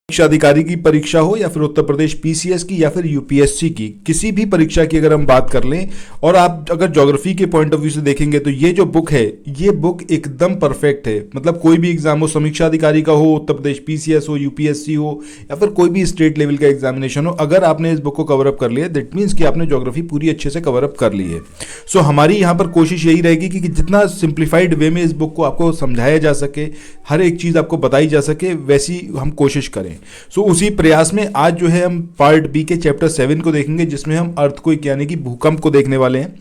शिक्षा अधिकारी की परीक्षा हो या फिर उत्तर प्रदेश पीसीएस की या फिर यूपीएससी की, किसी भी परीक्षा की अगर हम बात कर लें और आप अगर ज्योग्राफी के पॉइंट ऑफ व्यू से देखेंगे तो ये जो बुक है ये बुक एकदम परफेक्ट है। मतलब कोई भी एग्जाम हो, समीक्षा अधिकारी का हो, उत्तर प्रदेश पीसीएस हो, यूपीएससी हो या फिर कोई भी स्टेट लेवल का एग्जामिनेशन हो, अगर आपने इस बुक को कवर अप कर लिया दैट मीन्स कि आपने ज्योग्राफी पूरी अच्छे से कवर अप कर ली है। सो हमारी यहाँ पर कोशिश यही रहेगी कि जितना सिंप्लीफाइड वे में इस बुक को आपको समझाया जा सके, हर एक चीज़ आपको बताई जा सके, वैसी हम कोशिश करें। सो उसी प्रयास में आज जो है हम पार्ट बी के चैप्टर 7 को देखेंगे, जिसमें हम अर्थक्वेक यानी कि भूकंप को देखने वाले हैं।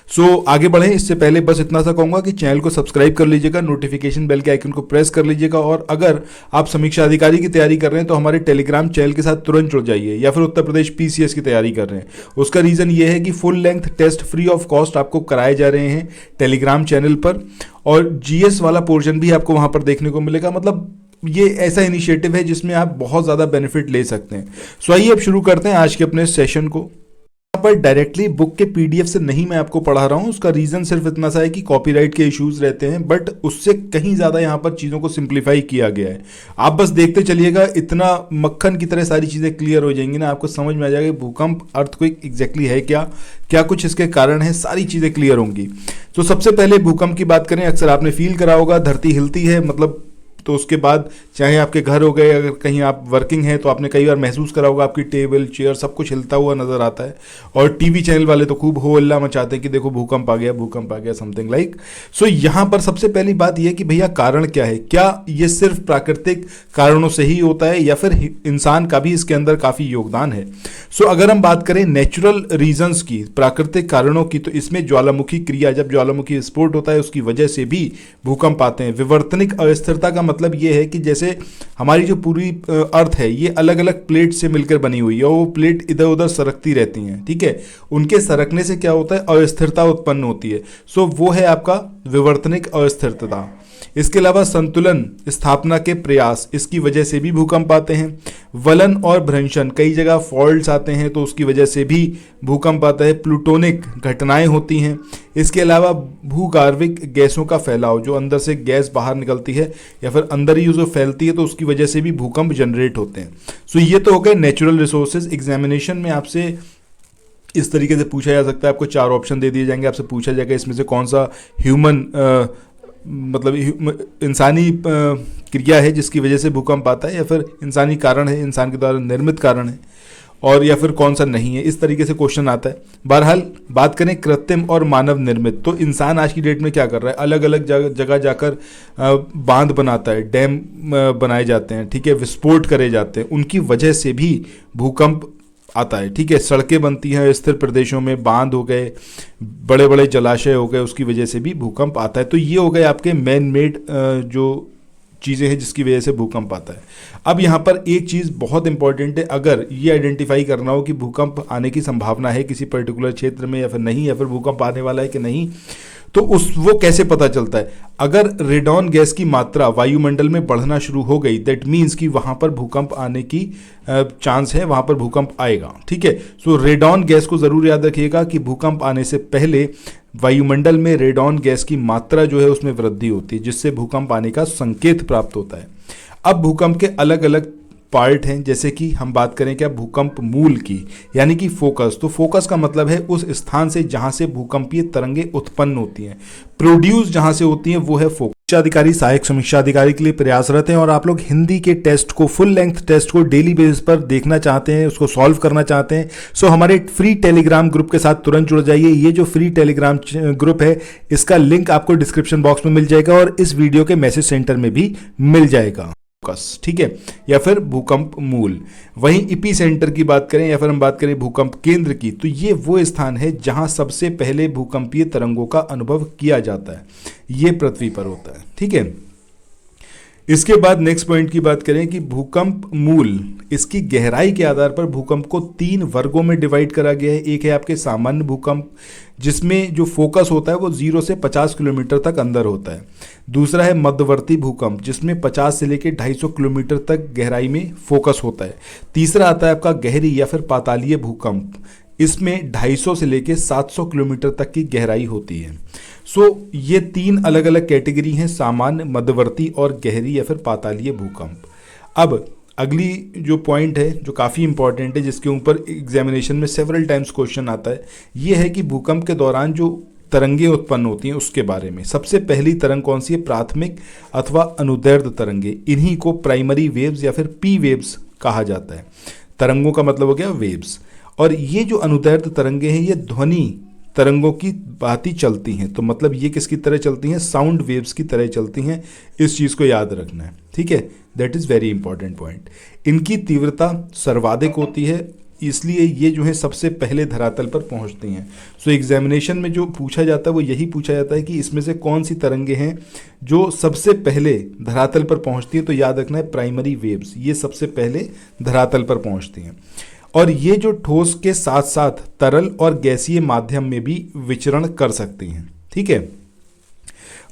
सो आगे बढ़ें इससे पहले बस इतना सा कहूँगा कि चैनल को सब्सक्राइब कर लीजिएगा, नोटिफिकेशन बेल के आइकन को प्रेस कर लीजिएगा, और अगर आप समीक्षा अधिकारी की तैयारी कर रहे हैं तो हमारे टेलीग्राम चैनल के साथ तुरंत जुड़ जाइए, या फिर उत्तर प्रदेश पीसीएस की तैयारी कर रहे हैं उसका रीज़न ये है कि full length test free of cost आपको कराए जा रहे हैं टेलीग्राम चैनल पर, और जीएस वाला पोर्शन भी आपको वहाँ पर देखने को मिलेगा। मतलब ये ऐसा इनिशिएटिव है जिसमें आप बहुत ज़्यादा बेनिफिट ले सकते हैं। सो आइए अब शुरू करते हैं आज के अपने सेशन को। यहाँ पर डायरेक्टली बुक के पीडीएफ से नहीं मैं आपको पढ़ा रहा हूँ, उसका रीज़न सिर्फ इतना सा है कि कॉपीराइट के इश्यूज रहते हैं, बट उससे कहीं ज़्यादा यहाँ पर चीज़ों को सिंप्लीफाई किया गया है। आप बस देखते चलिएगा, इतना मक्खन की तरह सारी चीज़ें क्लियर हो जाएंगी ना, आपको समझ में आ जाएगा भूकंप अर्थक्वेक एग्जैक्टली है क्या, क्या कुछ इसके कारण है, सारी चीज़ें क्लियर होंगी। तो सबसे पहले भूकंप की बात करें, अक्सर आपने फील करा होगा धरती हिलती है, मतलब तो उसके बाद चाहे आपके घर हो गए, अगर कहीं आप वर्किंग हैं तो आपने कई बार महसूस करा होगा आपकी टेबल चेयर सब कुछ हिलता हुआ नजर आता है, और टीवी चैनल वाले तो खूब हो हल्ला मचाते हैं कि देखो भूकंप आ गया, भूकंप आ गया, समथिंग लाइक। सो यहाँ पर सबसे पहली बात यह कि भैया कारण क्या है, क्या ये सिर्फ प्राकृतिक कारणों से ही होता है या फिर इंसान का भी इसके अंदर काफ़ी योगदान है। सो अगर हम बात करें नेचुरल रीजंस की, प्राकृतिक कारणों की, तो इसमें ज्वालामुखी क्रिया, जब ज्वालामुखी विस्फोट होता है उसकी वजह से भी भूकंप आते हैं। विवर्तनिक अस्थिरता का मतलब ये है कि जैसे हमारी जो पूरी अर्थ है ये अलग अलग प्लेट से मिलकर बनी हुई है, और वो प्लेट इधर उधर सरकती रहती हैं, ठीक है। उनके सरकने से क्या होता है, अस्थिरता उत्पन्न होती है। सो वो है आपका विवर्तनिक अस्थिरता। इसके अलावा संतुलन स्थापना के प्रयास, इसकी वजह से भी भूकंप आते हैं। वलन और भ्रंशन, कई जगह फॉल्ट्स आते हैं तो उसकी वजह से भी भूकंप आता है। प्लूटोनिक घटनाएं होती हैं। इसके अलावा भूगार्विक गैसों का फैलाव, जो अंदर से गैस बाहर निकलती है या फिर अंदर ही जो फैलती है तो उसकी वजह से भी भूकंप जनरेट होते हैं। सो ये तो हो गए नेचुरल रिसोर्सेज। एग्जामिनेशन में आपसे इस तरीके से पूछा जा सकता है, आपको 4 ऑप्शन दे दिए जाएंगे, आपसे पूछा जाएगा इसमें से कौन सा ह्यूमन मतलब इंसानी क्रिया है जिसकी वजह से भूकंप आता है, या फिर इंसानी कारण है, इंसान के द्वारा निर्मित कारण है, और या फिर कौन सा नहीं है। इस तरीके से क्वेश्चन आता है। बहरहाल बात करें कृत्रिम और मानव निर्मित, तो इंसान आज की डेट में क्या कर रहा है, अलग अलग जगह जाकर बांध बनाता है, डैम बनाए जाते हैं, ठीक है, विस्फोट करे जाते हैं, उनकी वजह से भी भूकंप आता है, ठीक है। सड़कें बनती हैं स्थिर प्रदेशों में, बांध हो गए, बड़े बड़े जलाशय हो गए, उसकी वजह से भी भूकंप आता है। तो ये हो गए आपके मैन मेड जो चीज़ें हैं जिसकी वजह से भूकंप आता है। अब यहाँ पर एक चीज़ बहुत इंपॉर्टेंट है, अगर ये आइडेंटिफाई करना हो कि भूकंप आने की संभावना है किसी पर्टिकुलर क्षेत्र में या फिर नहीं, या फिर भूकंप आने वाला है कि नहीं, तो वो कैसे पता चलता है। अगर रेडॉन गैस की मात्रा वायुमंडल में बढ़ना शुरू हो गई दैट मीन्स कि वहाँ पर भूकंप आने की चांस है, वहाँ पर भूकंप आएगा, ठीक है। सो रेडॉन गैस को ज़रूर याद रखिएगा कि भूकंप आने से पहले वायुमंडल में रेडॉन गैस की मात्रा जो है उसमें वृद्धि होती है, जिससे भूकंप आने का संकेत प्राप्त होता है। अब भूकंप के अलग अलग पार्ट हैं, जैसे कि हम बात करें क्या भूकंप मूल की, यानी कि फोकस। तो फोकस का मतलब है उस स्थान से जहां से भूकंपीय तरंगें उत्पन्न होती हैं, प्रोड्यूस जहां से होती हैं, वो है फोकस। समीक्षा अधिकारी सहायक समीक्षा अधिकारी के लिए प्रयासरत हैं, और आप लोग हिंदी के टेस्ट को, फुल लेंथ टेस्ट को डेली बेसिस पर देखना चाहते हैं, उसको सॉल्व करना चाहते हैं, सो हमारे फ्री टेलीग्राम ग्रुप के साथ तुरंत जुड़ जाइए। ये जो फ्री टेलीग्राम ग्रुप है इसका लिंक आपको डिस्क्रिप्शन बॉक्स में मिल जाएगा, और इस वीडियो के मैसेज सेंटर में भी मिल जाएगा, ठीक है, या फिर भूकंप मूल। वहीं इपी सेंटर की बात करें या फिर हम बात करें भूकंप केंद्र की, तो ये वो स्थान है जहां सबसे पहले भूकंपीय तरंगों का अनुभव किया जाता है, ये पृथ्वी पर होता है, ठीक है। इसके बाद नेक्स्ट पॉइंट की बात करें कि भूकंप मूल, इसकी गहराई के आधार पर भूकंप को 3 वर्गों में डिवाइड करा गया है। एक है आपके सामान्य भूकंप, जिसमें जो फोकस होता है वो 0 से 50 किलोमीटर तक अंदर होता है। दूसरा है मध्यवर्ती भूकंप, जिसमें 50 से लेकर 250 किलोमीटर तक गहराई में फोकस होता है। तीसरा आता है आपका गहरी या फिर पातालीय भूकंप, इसमें 250 से लेकर 700 किलोमीटर तक की गहराई होती है। सो ये 3 अलग अलग कैटेगरी हैं, सामान्य, मध्यवर्ती और गहरी या फिर पातालीय भूकंप। अब अगली जो पॉइंट है जो काफ़ी इंपॉर्टेंट है, जिसके ऊपर एग्जामिनेशन में सेवरल टाइम्स क्वेश्चन आता है, ये है कि भूकंप के दौरान जो तरंगे उत्पन्न होती हैं उसके बारे में। सबसे पहली तरंग कौन सी है? प्राथमिक अथवा अनुदैर्ध्य तरंगे, इन्हीं को प्राइमरी वेव्स या फिर पी वेव्स कहा जाता है। तरंगों का मतलब हो गया वेव्स। और ये जो अनुदैर्ध्य तरंगे हैं ये ध्वनि तरंगों की भांति चलती हैं, तो मतलब ये किसकी तरह चलती हैं? साउंड वेव्स की तरह चलती हैं। इस चीज़ को याद रखना है, ठीक है, that is very important point. इनकी तीव्रता सर्वाधिक होती है, इसलिए ये जो है सबसे पहले धरातल पर पहुंचती हैं। सो एग्जामिनेशन में जो पूछा जाता है वो यही पूछा जाता है कि इसमें से कौन सी तरंगे हैं जो सबसे पहले धरातल पर पहुंचती हैं। तो याद रखना है प्राइमरी वेव्स, ये सबसे पहले धरातल पर पहुंचती हैं। और ये जो ठोस के साथ साथ तरल और गैसीय माध्यम में भी विचरण कर सकती हैं, ठीक है,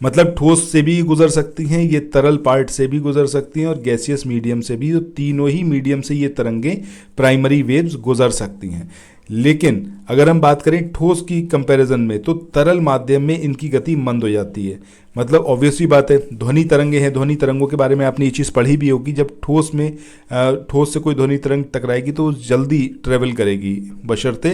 मतलब ठोस से भी गुजर सकती हैं, ये तरल पार्ट से भी गुजर सकती हैं और गैसियस मीडियम से भी। तो तीनों ही मीडियम से ये तरंगें प्राइमरी वेव्स गुजर सकती हैं। लेकिन अगर हम बात करें ठोस की कंपैरिजन में, तो तरल माध्यम में इनकी गति मंद हो जाती है। मतलब ऑब्वियसली बात है, ध्वनि तरंगे हैं, ध्वनि तरंगों के बारे में आपने ये चीज़ पढ़ी भी होगी। जब ठोस से कोई ध्वनि तरंग टकराएगी तो जल्दी ट्रेवल करेगी, बशर्ते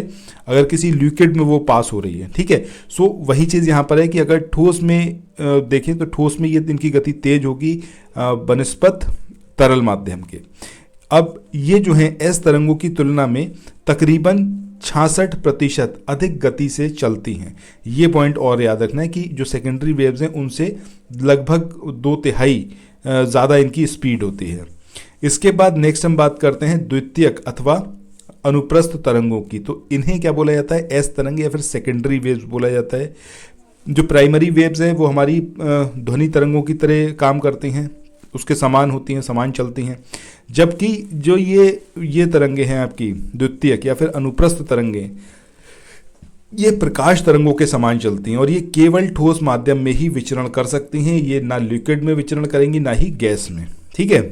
अगर किसी लिक्विड में वो पास हो रही है, ठीक है। सो वही चीज़ यहाँ पर है कि अगर ठोस में देखें तो ठोस में ये इनकी गति तेज होगी बनिस्पत तरल माध्यम के। अब ये जो है एस तरंगों की तुलना में तकरीबन 66% अधिक गति से चलती हैं। ये पॉइंट और याद रखना है कि जो सेकेंडरी वेव्स हैं उनसे लगभग 2/3 ज़्यादा इनकी स्पीड होती है। इसके बाद नेक्स्ट हम बात करते हैं द्वितीयक अथवा अनुप्रस्थ तरंगों की। तो इन्हें क्या बोला जाता है? एस तरंग या फिर सेकेंडरी वेव्स बोला जाता है। जो प्राइमरी वेव्स हैं वो हमारी ध्वनि तरंगों की तरह काम करती हैं, उसके समान होती हैं, समान चलती हैं। जबकि जो ये तरंगे हैं आपकी द्वितीयक या फिर अनुप्रस्थ तरंगे, ये प्रकाश तरंगों के समान चलती हैं और ये केवल ठोस माध्यम में ही विचरण कर सकती हैं। ये ना लिक्विड में विचरण करेंगी ना ही गैस में, ठीक है।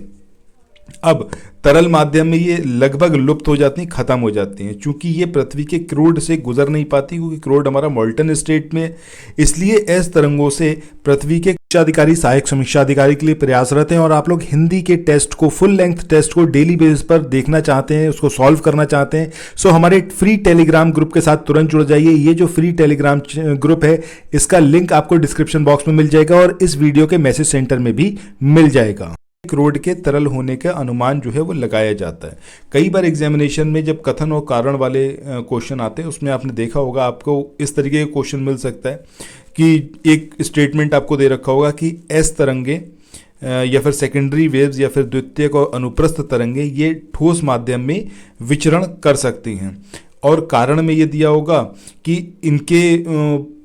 अब तरल माध्यम में ये लगभग लुप्त हो जाती हैं, खत्म हो जाती हैं, क्योंकि ये पृथ्वी के क्रोड से गुजर नहीं पाती, क्योंकि क्रोड हमारा मोल्टन स्टेट में। इसलिए एस तरंगों से पृथ्वी के अधिकारी सहायक समीक्षा अधिकारी के लिए प्रयासरत हैं। और आप लोग हिंदी के टेस्ट को, फुल लेंथ टेस्ट को डेली बेसिस पर देखना चाहते हैं, उसको सॉल्व करना चाहते हैं, सो हमारे फ्री टेलीग्राम ग्रुप के साथ तुरंत जुड़ जाइए। ये जो फ्री टेलीग्राम ग्रुप है इसका लिंक आपको डिस्क्रिप्शन बॉक्स में मिल जाएगा और इस वीडियो के मैसेज सेंटर में भी मिल जाएगा। क्रोड के तरल होने का अनुमान जो है वो लगाया जाता है। कई बार एग्जामिनेशन में जब कथन और कारण वाले क्वेश्चन आते हैं उसमें आपने देखा होगा, आपको इस तरीके का क्वेश्चन मिल सकता है कि एक स्टेटमेंट आपको दे रखा होगा कि एस तरंगे या फिर सेकेंडरी वेव्स या फिर द्वितीयक और अनुप्रस्थ तरंगे ये ठोस माध्यम में विचरण कर सकती हैं, और कारण में ये दिया होगा कि इनके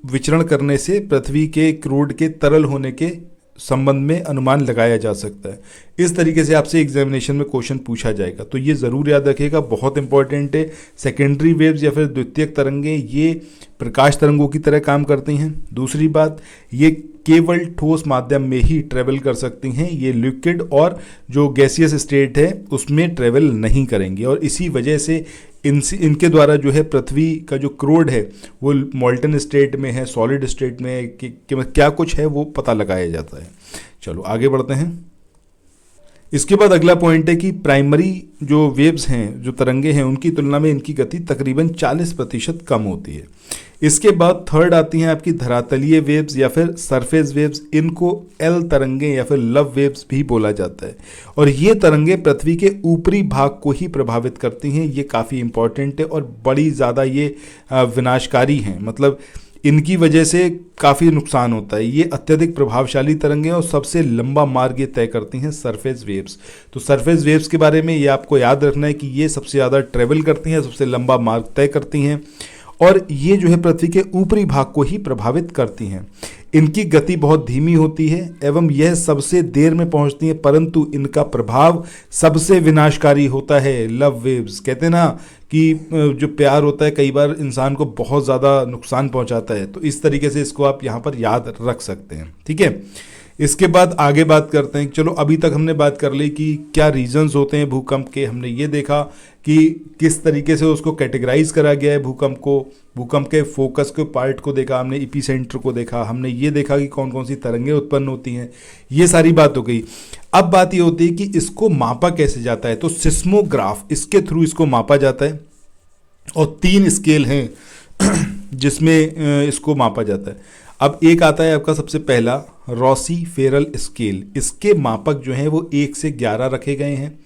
विचरण करने से पृथ्वी के क्रूड के तरल होने के संबंध में अनुमान लगाया जा सकता है। इस तरीके से आपसे एग्जामिनेशन में क्वेश्चन पूछा जाएगा, तो ये ज़रूर याद रखिएगा, बहुत इंपॉर्टेंट है। सेकेंडरी वेव्स या फिर द्वितीयक तरंगे ये प्रकाश तरंगों की तरह काम करती हैं। दूसरी बात, ये केवल ठोस माध्यम में ही ट्रेवल कर सकती हैं, ये लिक्विड और जो गैसियस स्टेट है उसमें ट्रेवल नहीं करेंगी, और इसी वजह से इनके द्वारा जो है पृथ्वी का जो क्रोड है वो मोल्टन स्टेट में है, सॉलिड स्टेट में है, कि क्या कुछ है वो पता लगाया जाता है। चलो आगे बढ़ते हैं। इसके बाद अगला पॉइंट है कि प्राइमरी जो वेव्स हैं, जो तरंगे हैं, उनकी तुलना में इनकी गति तकरीबन 40% कम होती है। इसके बाद थर्ड आती हैं आपकी धरातलीय वेव्स या फिर सरफेस वेव्स। इनको एल तरंगे या फिर लव वेव्स भी बोला जाता है, और ये तरंगे पृथ्वी के ऊपरी भाग को ही प्रभावित करती हैं। ये काफ़ी इंपॉर्टेंट है और बड़ी ज़्यादा ये विनाशकारी हैं, मतलब इनकी वजह से काफ़ी नुकसान होता है। ये अत्यधिक प्रभावशाली तरंगे और सबसे लंबा मार्ग ये तय करती हैं सरफेस वेव्स। तो सरफेस वेव्स के बारे में ये आपको याद रखना है कि ये सबसे ज़्यादा ट्रेवल करती हैं, सबसे लंबा मार्ग तय करती हैं, और ये जो है पृथ्वी के ऊपरी भाग को ही प्रभावित करती हैं। इनकी गति बहुत धीमी होती है एवं यह सबसे देर में पहुंचती हैं, परंतु इनका प्रभाव सबसे विनाशकारी होता है। लव वेव्स कहते हैं ना कि जो प्यार होता है कई बार इंसान को बहुत ज़्यादा नुकसान पहुंचाता है, तो इस तरीके से इसको आप यहाँ पर याद रख सकते हैं, ठीक है। इसके बाद आगे बात करते हैं। चलो अभी तक हमने बात कर ली कि क्या रीजंस होते हैं भूकंप के, हमने ये देखा कि किस तरीके से उसको कैटेगराइज करा गया है भूकंप को, भूकंप के फोकस के पार्ट को देखा हमने, एपिसेंटर को देखा हमने, ये देखा कि कौन कौन सी तरंगें उत्पन्न होती हैं, ये सारी बात हो गई। अब बात ये होती है कि इसको मापा कैसे जाता है। तो सिस्मोग्राफ, इसके थ्रू इसको मापा जाता है और 3 स्केल हैं जिसमें इसको मापा जाता है। अब एक आता है आपका सबसे पहला रॉसी फेरल स्केल, इसके मापक जो हैं वो 1 से 11 रखे गए हैं।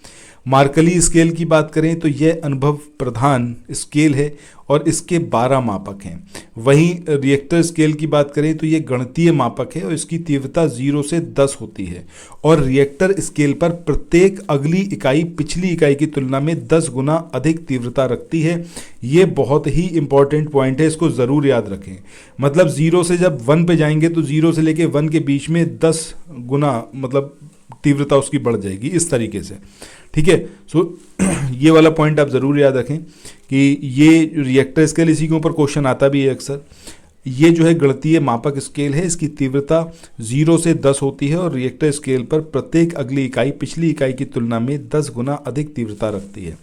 मार्कली स्केल की बात करें तो यह अनुभव प्रधान स्केल है और इसके 12 मापक हैं। वहीं रिएक्टर स्केल की बात करें तो यह गणितीय मापक है और इसकी तीव्रता 0 से 10 होती है और रिएक्टर स्केल पर प्रत्येक अगली इकाई पिछली इकाई की तुलना में 10 गुना अधिक तीव्रता रखती है। ये बहुत ही इंपॉर्टेंट पॉइंट है, इसको ज़रूर याद रखें। मतलब 0 से जब 1 पे जाएंगे तो 0 से लेके 1 के बीच में 10 गुना मतलब तीव्रता उसकी बढ़ जाएगी, इस तरीके से। ठीक है, सो ये वाला पॉइंट आप ज़रूर याद रखें कि ये रिएक्टर स्केल, इसी के ऊपर क्वेश्चन आता भी है अक्सर। ये जो है गणितीय मापक स्केल है, इसकी तीव्रता 0 से 10 होती है और रिएक्टर स्केल पर प्रत्येक अगली इकाई पिछली इकाई की तुलना में 10 गुना अधिक तीव्रता रखती है।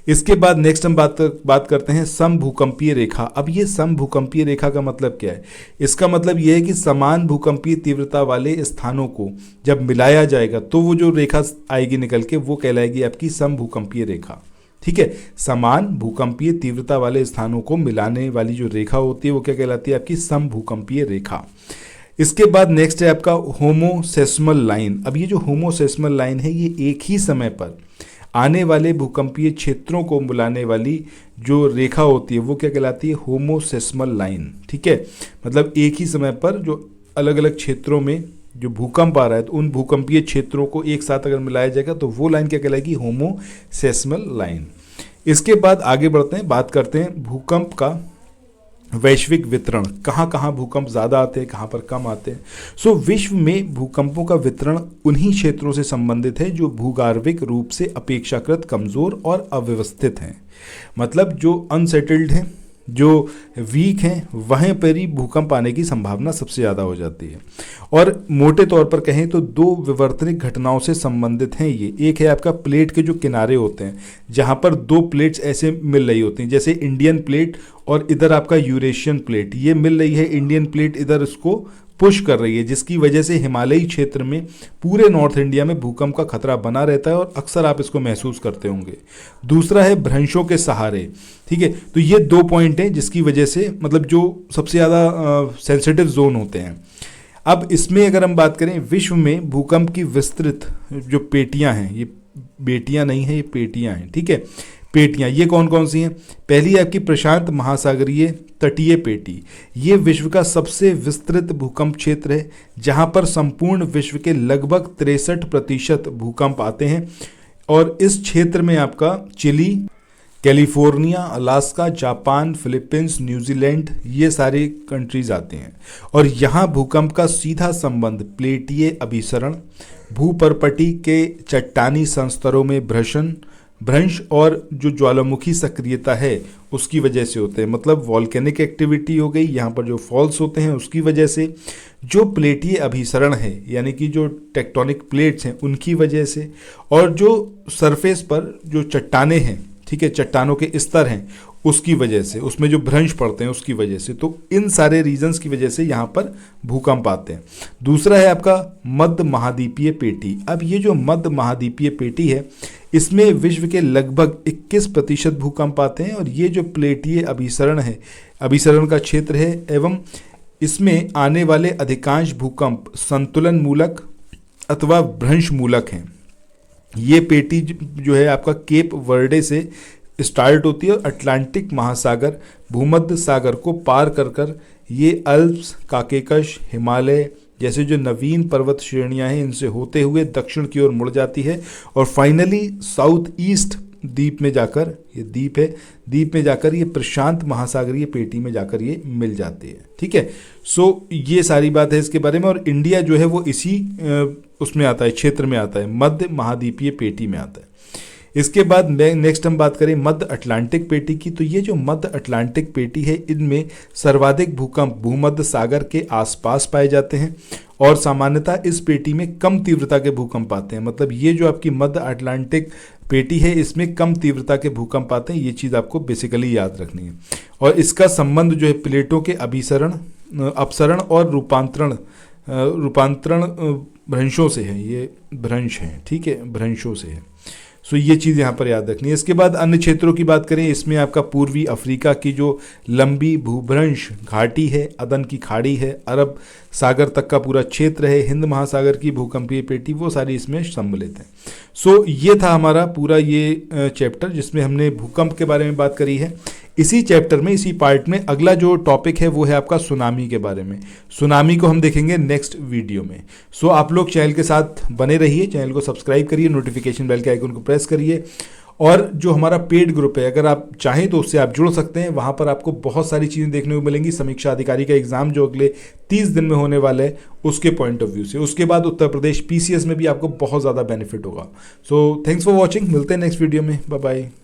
इसके बाद नेक्स्ट हम बात करते हैं समभूकंपीय रेखा। अब ये समभूकंपीय रेखा का मतलब क्या है? इसका मतलब ये है कि समान भूकंपीय तीव्रता वाले स्थानों को जब मिलाया जाएगा तो वो जो रेखा आएगी निकल के, वो कहलाएगी आपकी समभूकंपीय रेखा। ठीक है, समान भूकंपीय तीव्रता वाले स्थानों को मिलाने वाली जो रेखा होती है वो क्या कहलाती है? आपकी समभूकंपीय रेखा। इसके बाद नेक्स्ट है आपका होमोसेस्मल लाइन। अब ये जो होमोसेस्मल लाइन है ये एक ही समय पर आने वाले भूकंपीय क्षेत्रों को मिलाने वाली जो रेखा होती है वो क्या कहलाती है? होमोसेस्मल लाइन। ठीक है, मतलब एक ही समय पर जो अलग अलग क्षेत्रों में जो भूकंप आ रहा है तो उन भूकंपीय क्षेत्रों को एक साथ अगर मिलाया जाएगा तो वो लाइन क्या कहलाएगी? होमोसेस्मल लाइन। इसके बाद आगे बढ़ते हैं, बात करते हैं भूकंप का वैश्विक वितरण। कहाँ कहाँ भूकंप ज़्यादा आते हैं, कहाँ पर कम आते हैं। सो विश्व में भूकंपों का वितरण उन्हीं क्षेत्रों से संबंधित है जो भूगर्भिक रूप से अपेक्षाकृत कमज़ोर और अव्यवस्थित हैं। मतलब जो अनसेटल्ड हैं, जो वीक हैं, वहीं पर ही भूकंप आने की संभावना सबसे ज़्यादा हो जाती है। और मोटे तौर पर कहें तो 2 विवर्तनिक घटनाओं से संबंधित हैं ये। एक है आपका प्लेट के जो किनारे होते हैं, जहाँ पर 2 प्लेट्स ऐसे मिल रही होती हैं, जैसे इंडियन प्लेट और इधर आपका यूरेशियन प्लेट, ये मिल रही है। इंडियन प्लेट इधर इसको पुश कर रही है, जिसकी वजह से हिमालयी क्षेत्र में पूरे नॉर्थ इंडिया में भूकंप का खतरा बना रहता है और अक्सर आप इसको महसूस करते होंगे। दूसरा है भ्रंशों के सहारे। ठीक है, तो ये 2 पॉइंट हैं जिसकी वजह से मतलब जो सबसे ज़्यादा सेंसिटिव जोन होते हैं। अब इसमें अगर हम बात करें विश्व में भूकंप की विस्तृत जो पेटियां हैं, ये बेटियां नहीं है, ये पेटियां हैं। ठीक है, पेटियां ये कौन कौन सी हैं? पहली है आपकी प्रशांत महासागरीय तटीय पेटी। ये विश्व का सबसे विस्तृत भूकंप क्षेत्र है, जहां पर संपूर्ण विश्व के लगभग 63% भूकंप आते हैं। और इस क्षेत्र में आपका Chile, California, Alaska, Japan, Philippines, New Zealand, ये सारे कंट्रीज आते हैं। और यहाँ भूकंप का सीधा संबंध प्लेटीय अभिसरण, भूपर्पटी के चट्टानी संस्तरों में भ्रंश और जो ज्वालामुखी सक्रियता है उसकी वजह से होते हैं। मतलब वॉल्केनिक एक्टिविटी हो गई, यहाँ पर जो फॉल्स होते हैं उसकी वजह से, जो प्लेटीय अभिसरण है यानी कि जो टेक्टोनिक प्लेट्स हैं उनकी वजह से, और जो सरफेस पर जो चट्टाने हैं, ठीक है, चट्टानों के स्तर हैं उसकी वजह से, उसमें जो भ्रंश पड़ते हैं उसकी वजह से। तो इन सारे रीजंस की वजह से यहाँ पर भूकंप आते हैं। दूसरा है आपका मध्य महाद्वीपीय पेटी। अब ये जो मध्य महाद्वीपीय पेटी है इसमें विश्व के लगभग 21% भूकंप आते हैं और ये जो प्लेटीय अभिसरण है, अभिसरण का क्षेत्र है, एवं इसमें आने वाले अधिकांश भूकंप संतुलन मूलक अथवा भ्रंश मूलक हैं। ये पेटी जो है आपका केप वर्डे से स्टार्ट होती है और अटलांटिक महासागर, भूमध्य सागर को पार कर कर ये अल्प्स, काकेकश, हिमालय जैसे जो नवीन पर्वत श्रेणियां हैं इनसे होते हुए दक्षिण की ओर मुड़ जाती है और फाइनली साउथ ईस्ट द्वीप में जाकर, ये द्वीप है, द्वीप में जाकर ये प्रशांत महासागरीय पेटी में जाकर ये मिल जाती है। ठीक है, सो ये सारी बात है इसके बारे में। और इंडिया जो है वो इसी उसमें आता है, क्षेत्र में आता है, मध्य महाद्वीपीय पेटी में आता है। इसके बाद नेक्स्ट हम बात करें मध्य अटलांटिक पेटी की। तो ये जो मध्य अटलांटिक पेटी है, इनमें सर्वाधिक भूकंप भूमध्य सागर के आसपास पाए जाते हैं और सामान्यतः इस पेटी में कम तीव्रता के भूकंप आते हैं। मतलब ये जो आपकी मध्य अटलांटिक पेटी है, इसमें कम तीव्रता के भूकंप आते हैं। ये चीज़ आपको बेसिकली याद रखनी है। और इसका संबंध जो है प्लेटों के अपसरण और रूपांतरण भ्रंशों से है। ये भ्रंश हैं, ठीक है, भ्रंशों से है। सो ये चीज़ यहाँ पर याद रखनी है। इसके बाद अन्य क्षेत्रों की बात करें, इसमें आपका पूर्वी अफ्रीका की जो लंबी भूभ्रंश घाटी है, अदन की खाड़ी है, अरब सागर तक का पूरा क्षेत्र है, हिंद महासागर की भूकंपीय पेटी, वो सारी इसमें सम्मिलित है। सो ये था हमारा पूरा ये चैप्टर जिसमें हमने भूकंप के बारे में बात करी है। इसी चैप्टर में, इसी पार्ट में अगला जो टॉपिक है वो है आपका सुनामी के बारे में। सुनामी को हम देखेंगे नेक्स्ट वीडियो में। सो आप लोग चैनल के साथ बने रहिए, चैनल को सब्सक्राइब करिए, नोटिफिकेशन बेल के आइकन को प्रेस करिए। और जो हमारा पेड ग्रुप है, अगर आप चाहें तो उससे आप जुड़ सकते हैं। वहाँ पर आपको बहुत सारी चीज़ें देखने को मिलेंगी। समीक्षा अधिकारी का एग्जाम जो अगले 30 दिन में होने वाला है, उसके पॉइंट ऑफ व्यू से। उसके बाद उत्तर प्रदेश PCS में भी आपको बहुत ज़्यादा बेनिफिट होगा। सो थैंक्स फॉर वॉचिंग, मिलते हैं नेक्स्ट वीडियो में। Bye bye.